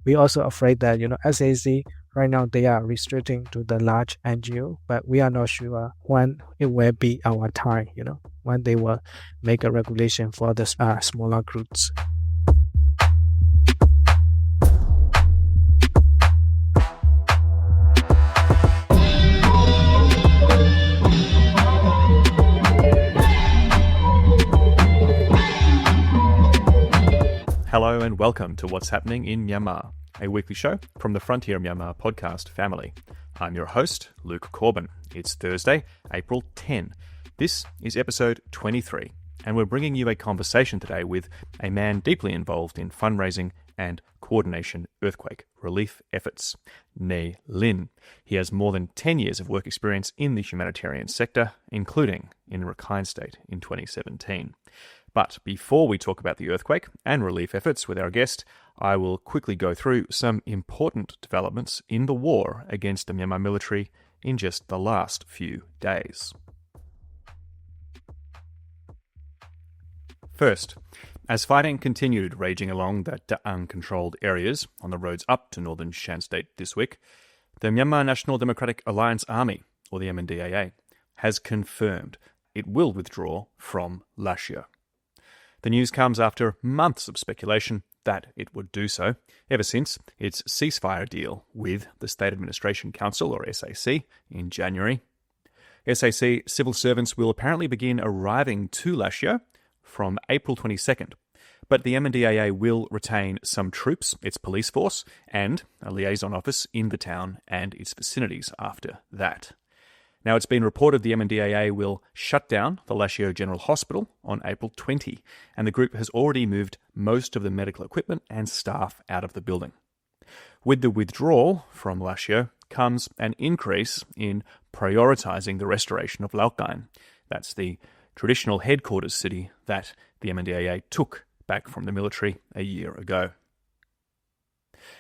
We also afraid that, SAC right now they are restricting to the large NGO, but we are not sure when it will be our time, when they will make a regulation for the smaller groups. Hello and welcome to What's Happening in Myanmar, a weekly show from the Frontier Myanmar podcast family. I'm your host, Luke Corbin. It's Thursday, April 10. This is episode 23, and we're bringing you a conversation today with a man deeply involved in fundraising and coordination earthquake relief efforts, Nay Lin. He has more than 10 years of work experience in the humanitarian sector, including in Rakhine State in 2017. But before we talk about the earthquake and relief efforts with our guest, I will quickly go through some important developments in the war against the Myanmar military in just the last few days. First, as fighting continued raging along the Da'ang-controlled areas on the roads up to northern Shan State this week, the Myanmar National Democratic Alliance Army, or the MNDAA, has confirmed it will withdraw from Lashio. The news comes after months of speculation that it would do so, ever since its ceasefire deal with the State Administration Council, or SAC, in January. SAC civil servants will apparently begin arriving to Lashio from April 22nd, but the MNDAA will retain some troops, its police force, and a liaison office in the town and its vicinities after that. Now, it's been reported the MNDAA will shut down the Lashio General Hospital on April 20, and the group has already moved most of the medical equipment and staff out of the building. With the withdrawal from Lashio comes an increase in prioritising the restoration of Sagaing. That's the traditional headquarters city that the MNDAA took back from the military a year ago.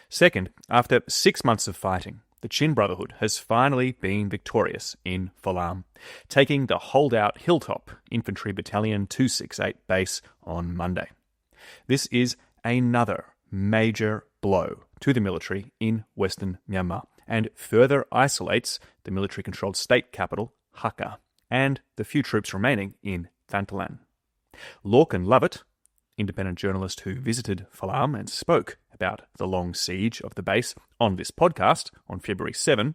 Second, after 6 months of fighting, the Chin Brotherhood has finally been victorious in Falam, taking the holdout Hilltop Infantry Battalion 268 base on Monday. This is another major blow to the military in western Myanmar and further isolates the military-controlled state capital, Hakka, and the few troops remaining in Thantlan. Lorcan Lovett, independent journalist who visited Falam and spoke about the long siege of the base on this podcast on February 7,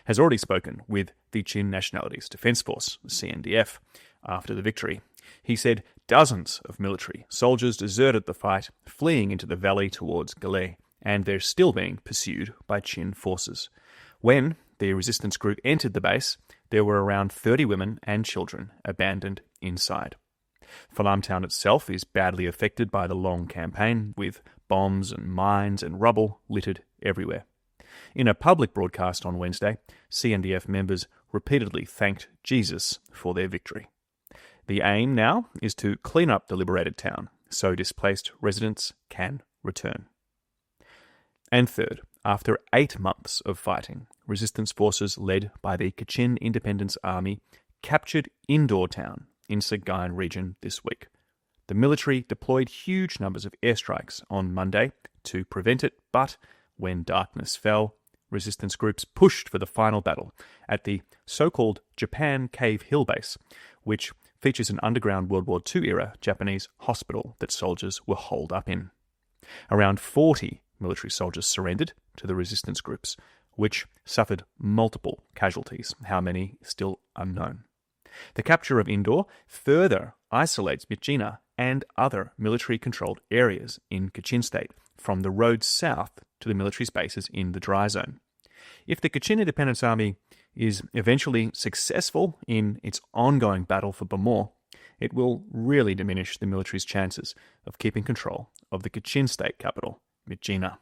has already spoken with the Chin Nationalities Defence Force, CNDF, after the victory. He said dozens of military soldiers deserted the fight, fleeing into the valley towards Galé, and they're still being pursued by Chin forces. When the resistance group entered the base, there were around 30 women and children abandoned inside. Falam town itself is badly affected by the long campaign, with bombs and mines and rubble littered everywhere. In a public broadcast on Wednesday, CNDF members repeatedly thanked Jesus for their victory. The aim now is to clean up the liberated town so displaced residents can return. And third, after 8 months of fighting, resistance forces led by the Kachin Independence Army captured Indaw town in Sagaing region this week. The military deployed huge numbers of airstrikes on Monday to prevent it, but when darkness fell, resistance groups pushed for the final battle at the so-called Japan Cave Hill Base, which features an underground World War II-era Japanese hospital that soldiers were holed up in. Around 40 military soldiers surrendered to the resistance groups, which suffered multiple casualties, how many still unknown. The capture of Indaw further isolates Myitkyina and other military-controlled areas in Kachin State from the road south to the military's bases in the dry zone. If the Kachin Independence Army is eventually successful in its ongoing battle for Bamor, it will really diminish the military's chances of keeping control of the Kachin State capital, Myitkyina.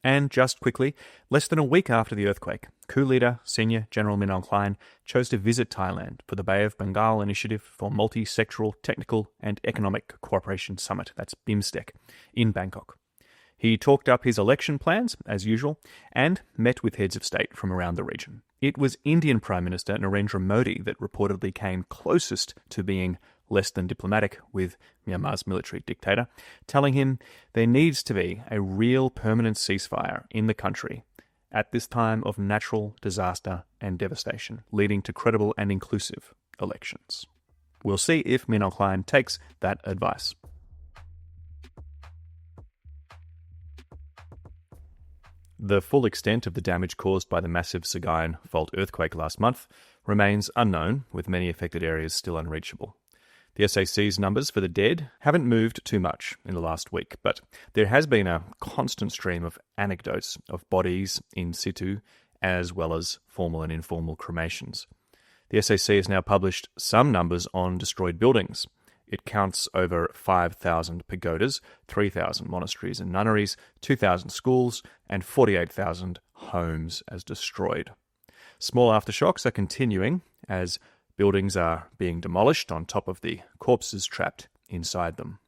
And just quickly, less than a week after the earthquake, coup leader Senior General Min Aung Hlaing chose to visit Thailand for the Bay of Bengal Initiative for Multi-Sectoral Technical and Economic Cooperation Summit, that's BIMSTEC, in Bangkok. He talked up his election plans, as usual, and met with heads of state from around the region. It was Indian Prime Minister Narendra Modi that reportedly came closest to being less than diplomatic with Myanmar's military dictator, telling him there needs to be a real permanent ceasefire in the country at this time of natural disaster and devastation, leading to credible and inclusive elections. We'll see if Min Aung Hlaing takes that advice. The full extent of the damage caused by the massive Sagaing fault earthquake last month remains unknown, with many affected areas still unreachable. The SAC's numbers for the dead haven't moved too much in the last week, but there has been a constant stream of anecdotes of bodies in situ, as well as formal and informal cremations. The SAC has now published some numbers on destroyed buildings. It counts over 5,000 pagodas, 3,000 monasteries and nunneries, 2,000 schools, and 48,000 homes as destroyed. Small aftershocks are continuing as buildings are being demolished on top of the corpses trapped inside them.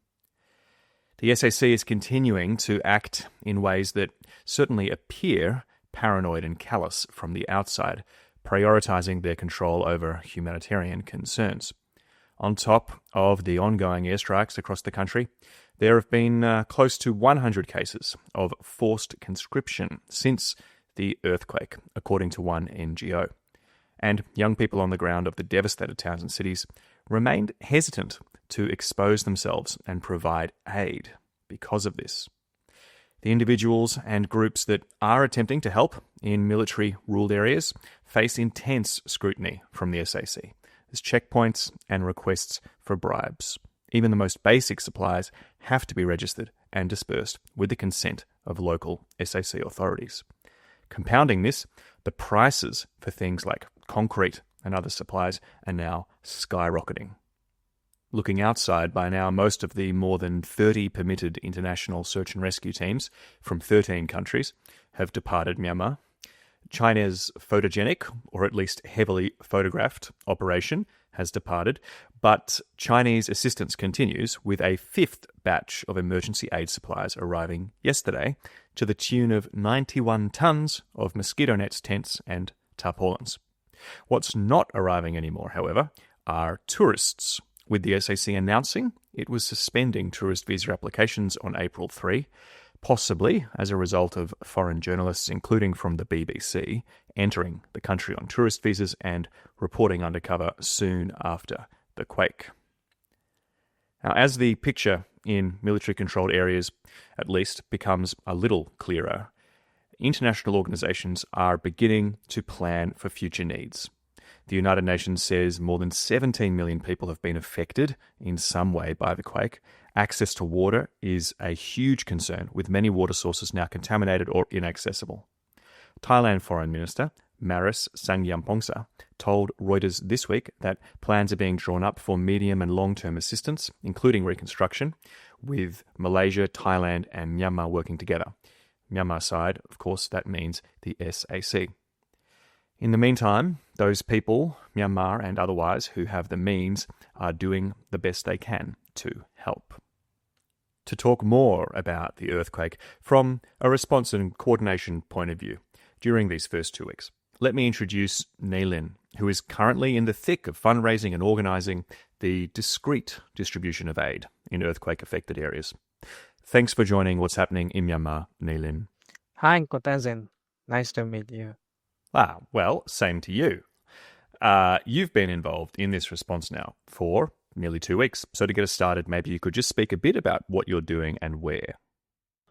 The SAC is continuing to act in ways that certainly appear paranoid and callous from the outside, prioritising their control over humanitarian concerns. On top of the ongoing airstrikes across the country, there have been close to 100 cases of forced conscription since the earthquake, according to one NGO. And young people on the ground of the devastated towns and cities remained hesitant to expose themselves and provide aid because of this. The individuals and groups that are attempting to help in military-ruled areas face intense scrutiny from the SAC. There's checkpoints and requests for bribes. Even the most basic supplies have to be registered and dispersed with the consent of local SAC authorities. Compounding this, the prices for things like concrete and other supplies are now skyrocketing. Looking outside, by now most of the more than 30 permitted international search and rescue teams from 13 countries have departed Myanmar. China's photogenic, or at least heavily photographed, operation has departed, but Chinese assistance continues with a fifth batch of emergency aid supplies arriving yesterday to the tune of 91 tons of mosquito nets, tents and tarpaulins. What's not arriving anymore, however, are tourists, with the SAC announcing it was suspending tourist visa applications on April 3, possibly as a result of foreign journalists, including from the BBC, entering the country on tourist visas and reporting undercover soon after the quake. Now, as the picture in military-controlled areas, at least, becomes a little clearer, international organisations are beginning to plan for future needs. The United Nations says more than 17 million people have been affected in some way by the quake. Access to water is a huge concern, with many water sources now contaminated or inaccessible. Thailand Foreign Minister Maris Sangiampongsa told Reuters this week that plans are being drawn up for medium and long-term assistance, including reconstruction, with Malaysia, Thailand and Myanmar working together. Myanmar side, of course, that means the SAC. In the meantime, those people, Myanmar and otherwise, who have the means are doing the best they can to help. To talk more about the earthquake from a response and coordination point of view during these first 2 weeks, let me introduce Nay Lin, who is currently in the thick of fundraising and organising the discreet distribution of aid in earthquake-affected areas. Thanks for joining What's Happening in Myanmar, Nay Lin. Hi, Kotazen. Nice to meet you. Well, same to you. You've been involved in this response now for nearly 2 weeks. So to get us started, maybe you could just speak a bit about what you're doing and where.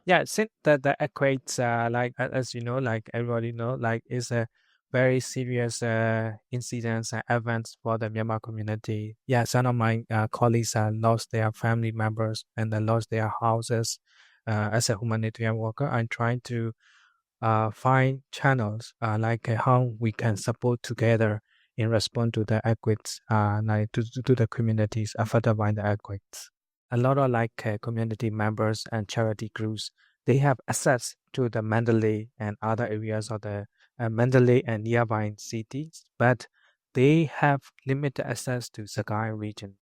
Yeah, since the earthquakes, as you know, like everybody know, like it's a very serious incidents and events for the Myanmar community. Yeah, some of my colleagues lost their family members and they lost their houses. As a humanitarian worker, I'm trying to find channels how we can support together in response to the earthquakes, to the communities affected by the earthquakes. A lot of community members and charity groups, they have access to the Mandalay and other areas of the Mandalay and nearby cities, but they have limited access to Sagaing region.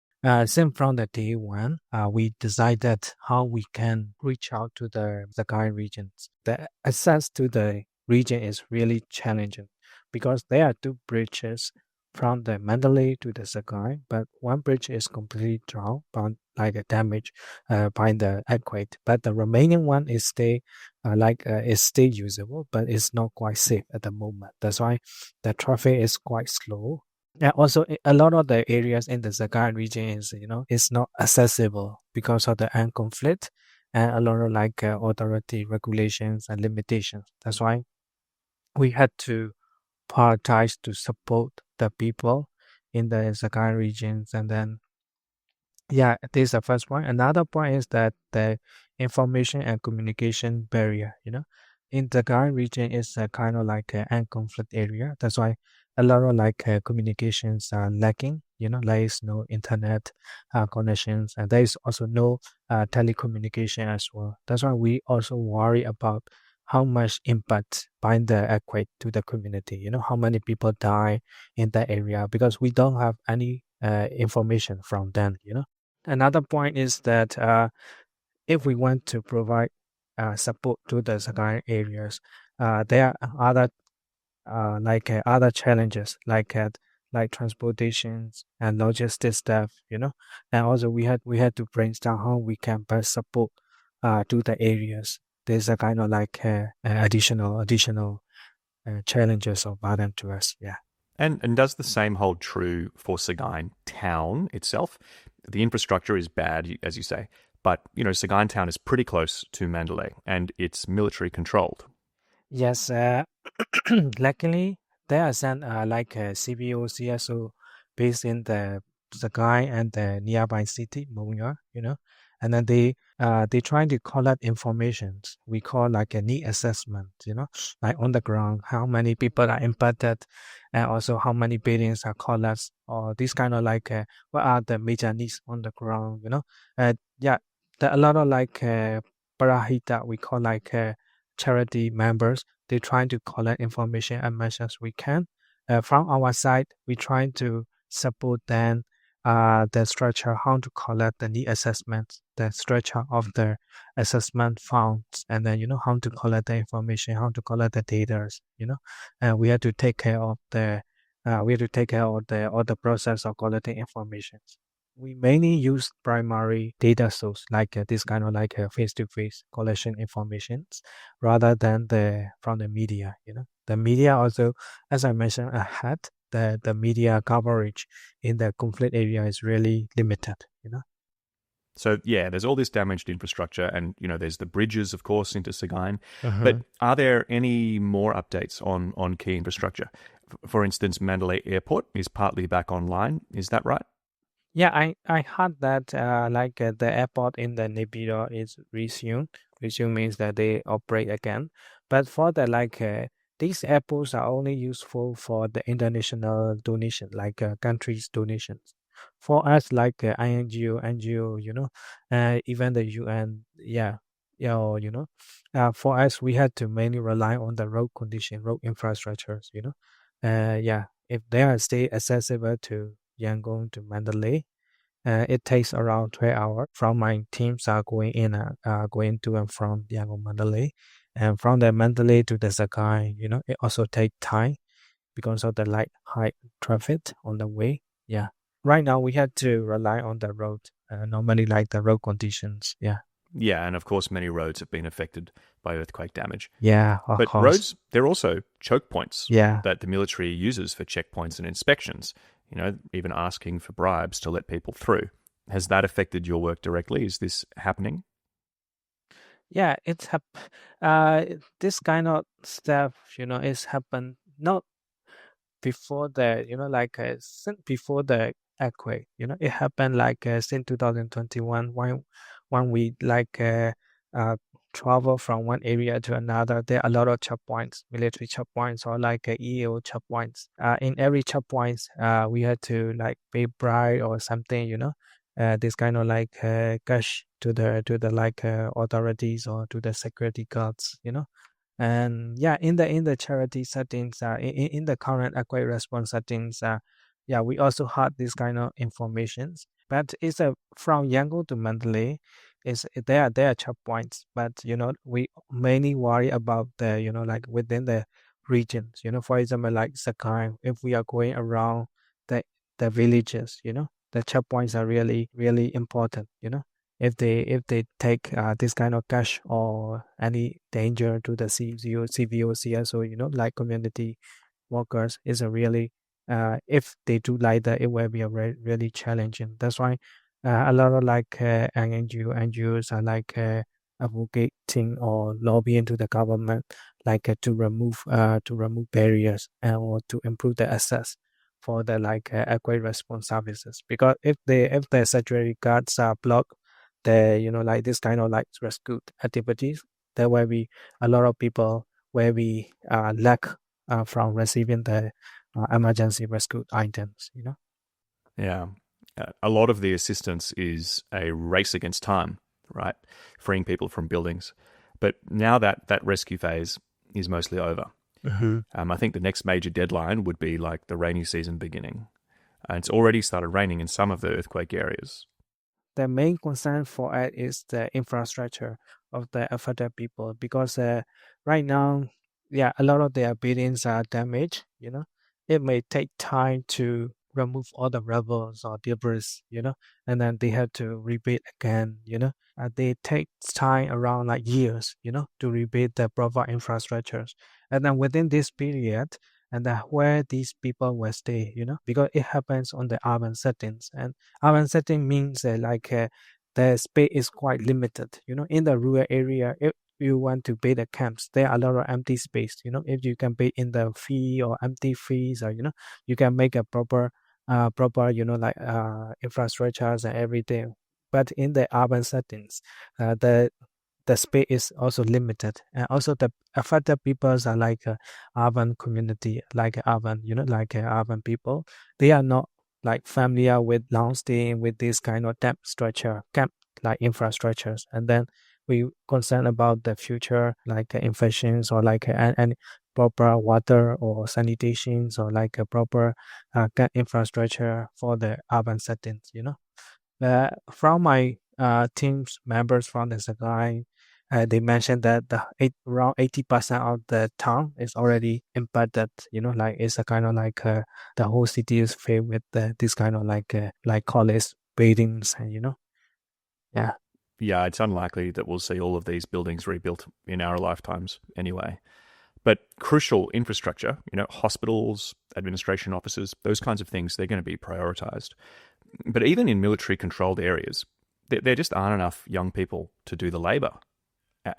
Since from the day one, we decided how we can reach out to the Sagaing regions. The access to the region is really challenging because there are two bridges from the Mandalay to the Sagaing, but one bridge is completely drowned, but like a damage by the earthquake. But the remaining one is is still usable, but it's not quite safe at the moment. That's why the traffic is quite slow. And also, a lot of the areas in the Sagaing region is not accessible because of the armed conflict and a lot of authority regulations and limitations. That's why we had to prioritize to support the people in the Sakai regions. And then, yeah, this is the first point. Another point is that the information and communication barrier, in the Sakai region is a kind of like an conflict area. That's why a lot of communications are lacking. There is no internet connections, and there is also no telecommunication as well. That's why we also worry about how much impact by the earthquake to the community. How many people die in that area because we don't have any information from them. Another point is that if we want to provide support to the Sakai areas, there are other challenges like transportations and logistics stuff, and also we had to brainstorm how we can best support to the areas. There's a kind of additional challenges or burden to us. Yeah. And does the same hold true for Sagaing town itself? The infrastructure is bad, as you say, but Sagaing town is pretty close to Mandalay, and it's military controlled. Yes. Luckily, there are some CBO, CSO based in the Sagaing and the nearby city, Myanmar, and then they try to collect information. We call like a need assessment, like on the ground, how many people are impacted, and also how many buildings are collapsed, or this kind of what are the major needs on the ground, yeah, there are a lot of parahita, we call charity members. They try to collect information as much as we can. From our side, we try to support them the structure, how to collect the need assessments, the structure of the assessment funds, and then how to collect the information, how to collect the data, and we have to take care of all the process of collecting information. We mainly use primary data source this kind of face-to-face collection informations rather than the from the media. The media also, as I mentioned ahead, the media coverage in the conflict area is really limited. So yeah, there's all this damaged infrastructure, and there's the bridges, of course, into Sagaing. Uh-huh. But are there any more updates on key infrastructure? For instance, Mandalay Airport is partly back online. Is that right? Yeah, I heard that the airport in the Nibiru is resumed. Resume means that they operate again. But for the these airports are only useful for the international donation, countries' donations. For us, INGO, NGO, even the UN, yeah, for us, we had to mainly rely on the road condition, road infrastructures, yeah, if they are stay accessible to Yangon to Mandalay. It takes around 12 hours. From my teams are going to and from Yangon Mandalay, and from the Mandalay to the Sakai. It also takes time because of the high traffic on the way. Yeah, right now we had to rely on the road. Normally, the road conditions. Yeah. Yeah, and of course, many roads have been affected by earthquake damage. Yeah, of But course. roads, they're also choke points Yeah. that the military uses for checkpoints and inspections, even asking for bribes to let people through. Has that affected your work directly? Is this happening? Yeah, this kind of stuff, is happened not before since before the earthquake. It happened since 2021 when we uh travel from one area to another. There are a lot of checkpoints, military checkpoints, or EAO checkpoints. In every checkpoints, we had to pay bribe or something. This kind of cash to the authorities or to the security guards. And yeah, in the charity settings, in the current earthquake response settings, yeah, we also had this kind of informations. But it's from Yangon to Mandalay, is there are checkpoints, but we mainly worry about the within the regions. For example, Sakai, if we are going around the villages. The checkpoints are really really important. If they take this kind of cash or any danger to the CVO, CSO, like community workers, is a really if they do like that, it will be a really challenging. That's why a lot of like NGOs are like advocating or lobbying to the government, like to remove barriers or to improve the access for the like earthquake response services. Because if the security guards are blocked, the like this kind of like rescue activities, there will be a lot of people where we lack from receiving the emergency rescue items. Yeah. A lot of the assistance is a race against time, right? Freeing people from buildings. But now that rescue phase is mostly over. Mhm. I think the next major deadline would be like the rainy season beginning. And it's already started raining in some of the earthquake areas. The main concern for it is the infrastructure of the affected people, because right now, yeah, a lot of their buildings are damaged. It may take time to remove all the rubbles or debris, and then they have to rebuild again. They take time around like years, to rebuild the proper infrastructures. And then within this period, and then where these people will stay, because it happens on the urban settings. And urban setting means the space is quite limited. In the rural area, if you want to build a camps, there are a lot of empty space. If you can build in the fee or empty fees, or you can make a proper infrastructures and everything. But in the urban settings, the space is also limited, and also the affected peoples are like urban community, like urban people. They are not like familiar with long staying with this kind of camp like infrastructures. And then we concern about the future like infections, or like and proper water or sanitations, or like a proper camp infrastructure for the urban settings. From my team's members from the Sagaing, they mentioned that around 80% of the town is already impacted. Like it's a kind of like the whole city is filled with this kind of like college buildings, and yeah. Yeah, it's unlikely that we'll see all of these buildings rebuilt in our lifetimes anyway. But crucial infrastructure, hospitals, administration offices, those kinds of things, they're going to be prioritized. But even in military controlled areas, there just aren't enough young people to do the labor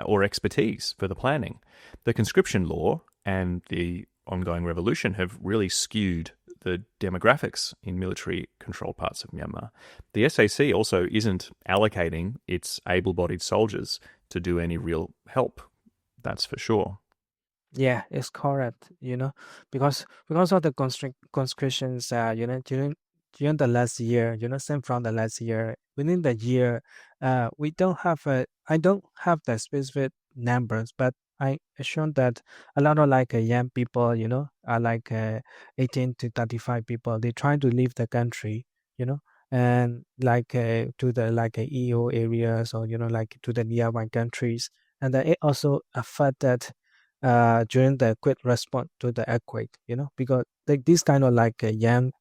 or expertise for the planning. The conscription law and the ongoing revolution have really skewed the demographics in military controlled parts of Myanmar. The SAC also isn't allocating its able bodied soldiers to do any real help, that's for sure. Yeah, it's correct, because of the conscriptions, during the last year, same from the last year, within the year, I don't have the specific numbers, but I assume that a lot of like young people, are like 18 to 35 people, they try to leave the country, you know, and like to the like EO areas, or like to the nearby countries. And then it also affected during the quick response to the earthquake, because like this kind of like young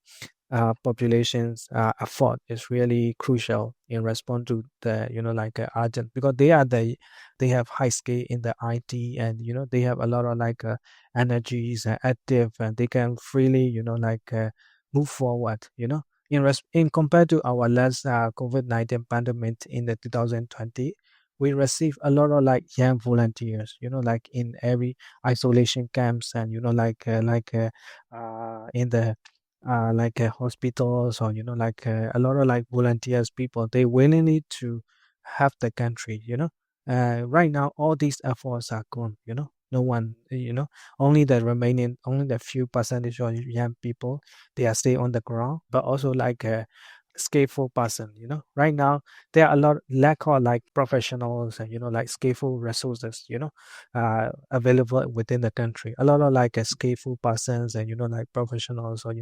populations effort is really crucial in response to the like urgent, because they have high skill in the IT, and they have a lot of like energies and active, and they can freely move forward, in compared to our last COVID-19 pandemic in the 2020. We receive a lot of like young volunteers, like in every isolation camps, and in the hospitals, or a lot of like volunteers people, they willingly to help the country. Right now all these efforts are gone. No one, only the few percentage of young people, they are stay on the ground, but also like a skillful person. Right now there are a lot lack of like professionals, and like skillful resources, available within the country. A lot of like skillful persons, and like professionals, or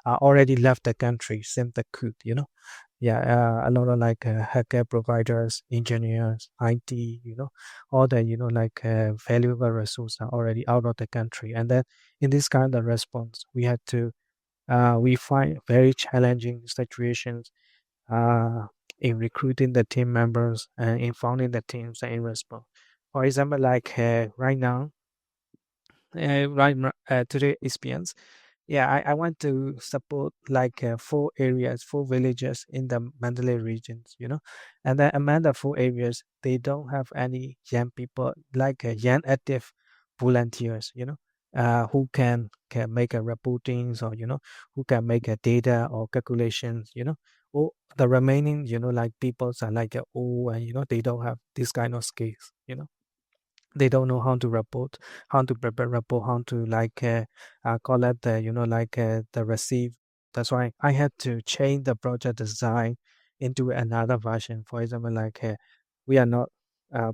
are already left the country since the coup. Yeah, a lot of like healthcare providers, engineers, IT, all the like valuable resources are already out of the country. And then in this kind of response, we had to we find very challenging situations uh, in recruiting the team members and in founding the teams and in response. For example, like right now, today experience, yeah, I want to support like four areas, four villages in the Mandalay regions, and then among the four areas, they don't have any young people, like young active volunteers, who can make a reportings, or who can make a data or calculations, or the remaining, like peoples are like old, and they don't have this kind of skills, they don't know how to report, how to prepare report, how to like collect the like the receive. That's why I had to change the project design into another version. For example, like we are not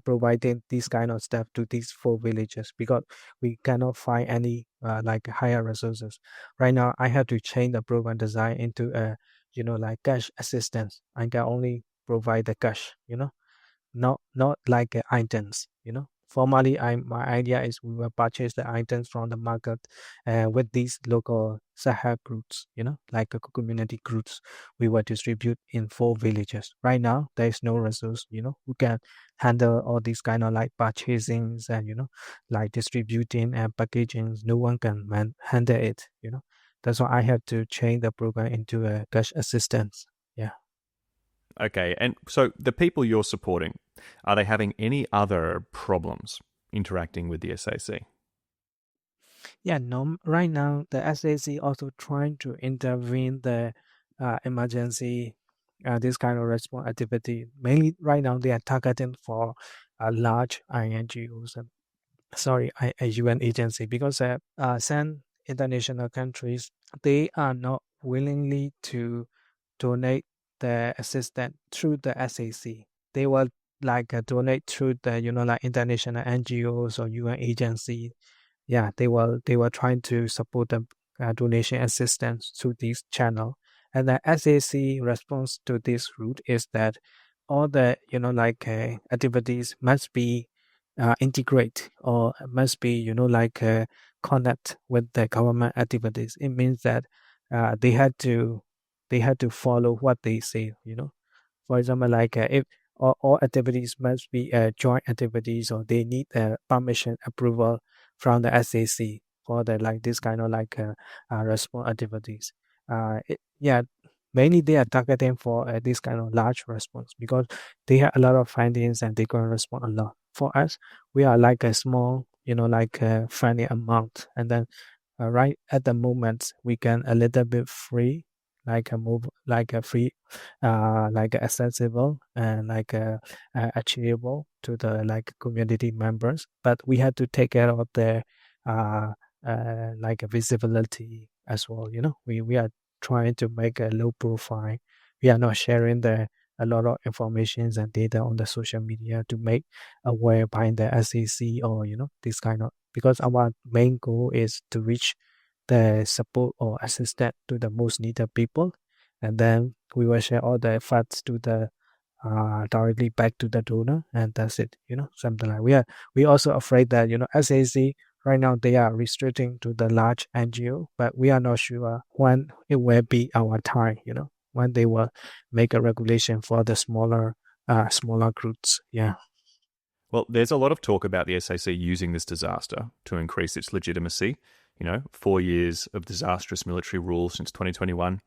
providing this kind of stuff to these four villages because we cannot find any like higher resources. Right now I have to change the program design into a like cash assistance. I can only provide the cash, not like items. Formally, my idea is we will purchase the items from the market with these local Sahel groups, like community groups. We will distribute in four villages. Right now, there is no resource, who can handle all these kind of like purchasings and like distributing and packaging. No one can handle it. That's why I have to change the program into a cash assistance. Yeah. Okay, and so the people you're supporting, are they having any other problems interacting with the SAC? Yeah, no, right now the SAC also trying to intervene the emergency, this kind of response activity. Mainly right now they are targeting for large NGOs, a UN agency, because some international countries, they are not willingly to donate the assistance through the SAC. They will like donate through the like international NGOs or UN agency. Yeah, they were trying to support the donation assistance through this channel, and the SAC response to this route is that all the like activities must be integrate, or must be like connect with the government activities. It means that they had to follow what they say. For example, like if all activities must be joint activities, or they need permission approval from the SAC for the like this kind of like response activities. Yeah, mainly they are targeting for this kind of large response because they have a lot of findings and they can respond a lot. For us, we are like a small, like friendly amount, and then right at the moment we can a little bit free, like a move, like a free, like accessible and like achievable to the like community members, but we had to take care of the uh, like a visibility as well. We are trying to make a low profile. We are not sharing the a lot of informations and data on the social media to make aware by the SEC, or this kind of, because our main goal is to reach the support or assistance to the most needed people, and then we will share all the funds to the directly back to the donor, and that's it. Something like we also afraid that SAC right now they are restricting to the large NGO, but we are not sure when it will be our time. When they will make a regulation for the smaller groups. Yeah. Well, there's a lot of talk about the SAC using this disaster to increase its legitimacy. 4 years of disastrous military rule since 2021.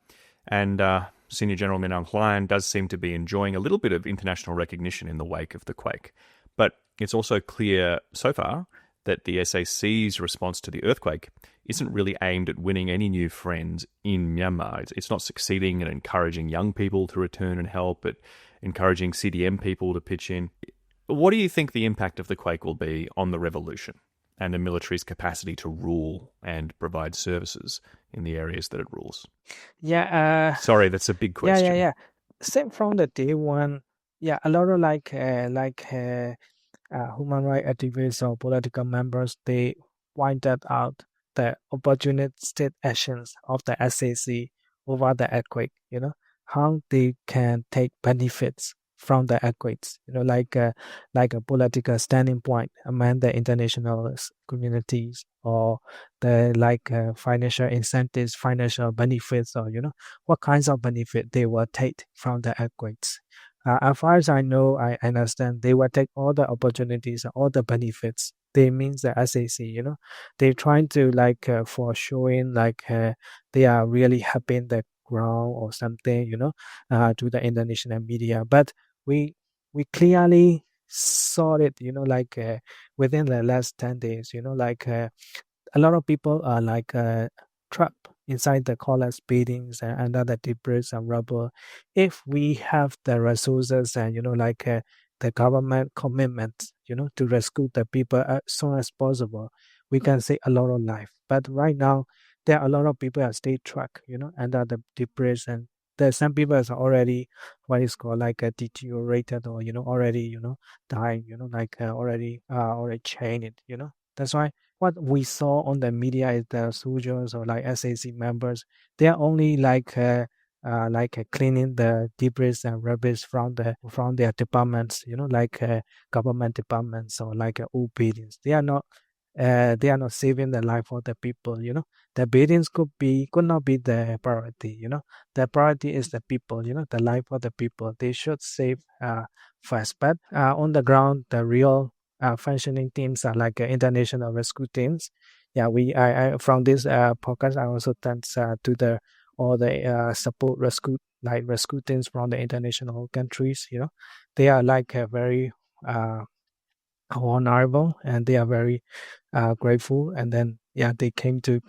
And Senior General Min Aung Hlaing does seem to be enjoying a little bit of international recognition in the wake of the quake. But it's also clear so far that the SAC's response to the earthquake isn't really aimed at winning any new friends in Myanmar. It's not succeeding at encouraging young people to return and help, but encouraging CDM people to pitch in. What do you think the impact of the quake will be on the revolution and the military's capacity to rule and provide services in the areas that it rules? Yeah. Sorry, that's a big Yeah, yeah, question. yeah. Same from the day one. Yeah, a lot of like human rights activists or political members, they pointed out the opportunistic actions of the SAC over the earthquake. How they can take benefits from the earthquakes, like a political standing point among the international communities, or the financial incentives, financial benefits, or what kinds of benefit they will take from the earthquakes. As far as I know, I understand they will take all the opportunities, all the benefits. They means the SAC, they're trying to for showing they are really helping the ground or something, to the international media. But we we clearly saw it, within the last 10 days, a lot of people are trapped inside the collapsed buildings and under the debris and rubble. If we have the resources and the government commitment, to rescue the people as soon as possible, we can save a lot of life. But right now, there are a lot of people are still trapped, under the debris, and there's some people are already what is called deteriorated, or already dying, already chained. That's why what we saw on the media is the soldiers or SAC members, they are only cleaning the debris and rubbish from their departments, government departments, or old buildings. They are not saving the life of the people. The buildings could not be the priority. The priority is the people. The life of the people. They should save first. But on the ground, the real functioning teams are international rescue teams. Yeah, I from this podcast, I also thanks to the all the support rescue teams from the international countries. They are very uh, honorable, and they are very grateful. And then yeah, they came to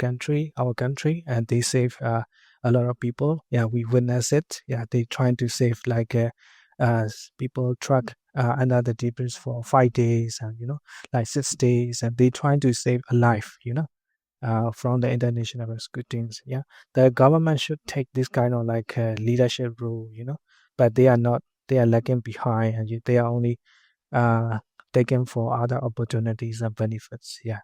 our country, and they saved a lot of people. Yeah, we witness it. Yeah, they trying to save people truck under the debris for 5 days, and 6 days, and they trying to save a life. From the international rescue teams. Yeah, the government should take this kind of leadership role. But they are not. They are lagging behind, and they are only uh, taken for other opportunities and benefits. Yeah.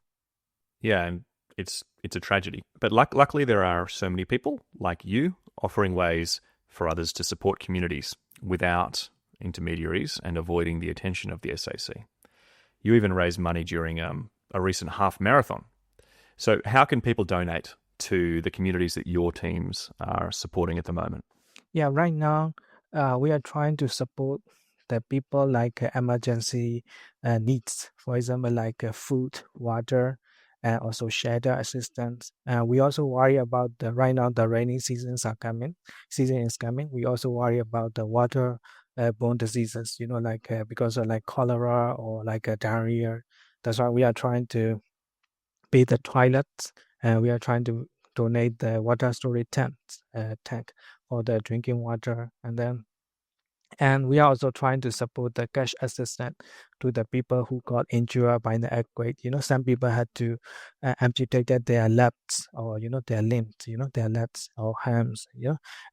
Yeah, and it's a tragedy. But luckily, there are so many people like you offering ways for others to support communities without intermediaries and avoiding the attention of the SAC. You even raised money during a recent half marathon. So how can people donate to the communities that your teams are supporting at the moment? Yeah, right now, we are trying to support the people emergency needs. For example, food, water, and also shelter assistance. We also worry about right now the rainy seasons are coming. Season is coming. We also worry about the water borne diseases. Because of cholera or diarrhea. That's why we are trying to be the toilets, and we are trying to donate the water storage tank for the drinking water. And we are also trying to support the cash assistance to the people who got injured by the earthquake. Some people had to amputate their legs, or their limbs, their legs or hands.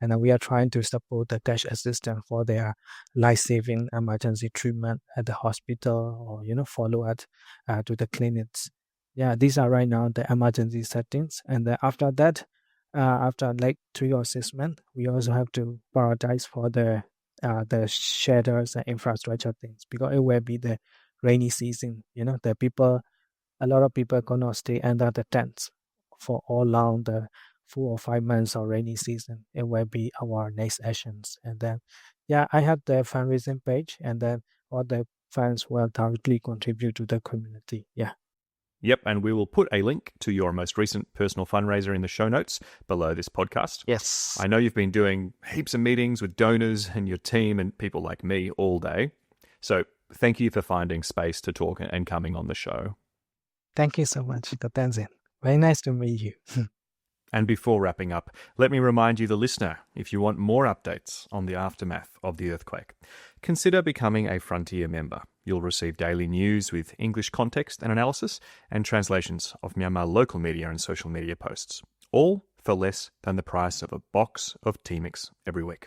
And then we are trying to support the cash assistance for their life-saving emergency treatment at the hospital, or follow up to the clinics. Yeah, these are right now the emergency settings. And then after that, after 3 or 6 months, we also have to prioritize for the shelters and infrastructure things, because it will be the rainy season. A lot of people cannot stay under the tents for all long the 4 or 5 months of rainy season. It will be our next actions. And then, yeah, I have the fundraising page, and then all the funds will directly contribute to the community. Yeah. Yep, and we will put a link to your most recent personal fundraiser in the show notes below this podcast. Yes. I know you've been doing heaps of meetings with donors and your team and people like me all day. So thank you for finding space to talk and coming on the show. Thank you so much, Dr. Tenzin. Very nice to meet you. And before wrapping up, let me remind you, the listener, if you want more updates on the aftermath of the earthquake, consider becoming a Frontier member. You'll receive daily news with English context and analysis, and translations of Myanmar local media and social media posts, all for less than the price of a box of tea mix every week.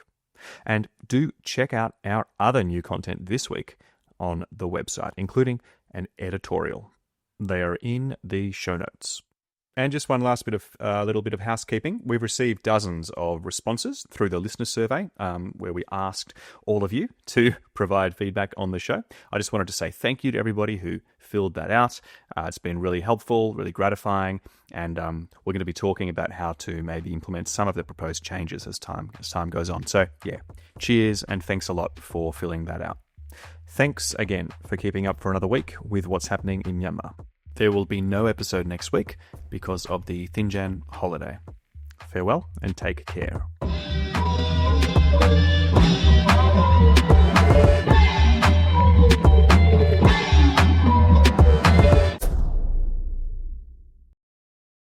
And do check out our other new content this week on the website, including an editorial. They are in the show notes. And just one last little bit of housekeeping. We've received dozens of responses through the listener survey, where we asked all of you to provide feedback on the show. I just wanted to say thank you to everybody who filled that out. It's been really helpful, really gratifying, and we're going to be talking about how to maybe implement some of the proposed changes as time goes on. So yeah, cheers and thanks a lot for filling that out. Thanks again for keeping up for another week with what's happening in Myanmar. There will be no episode next week because of the Thingyan holiday. Farewell and take care.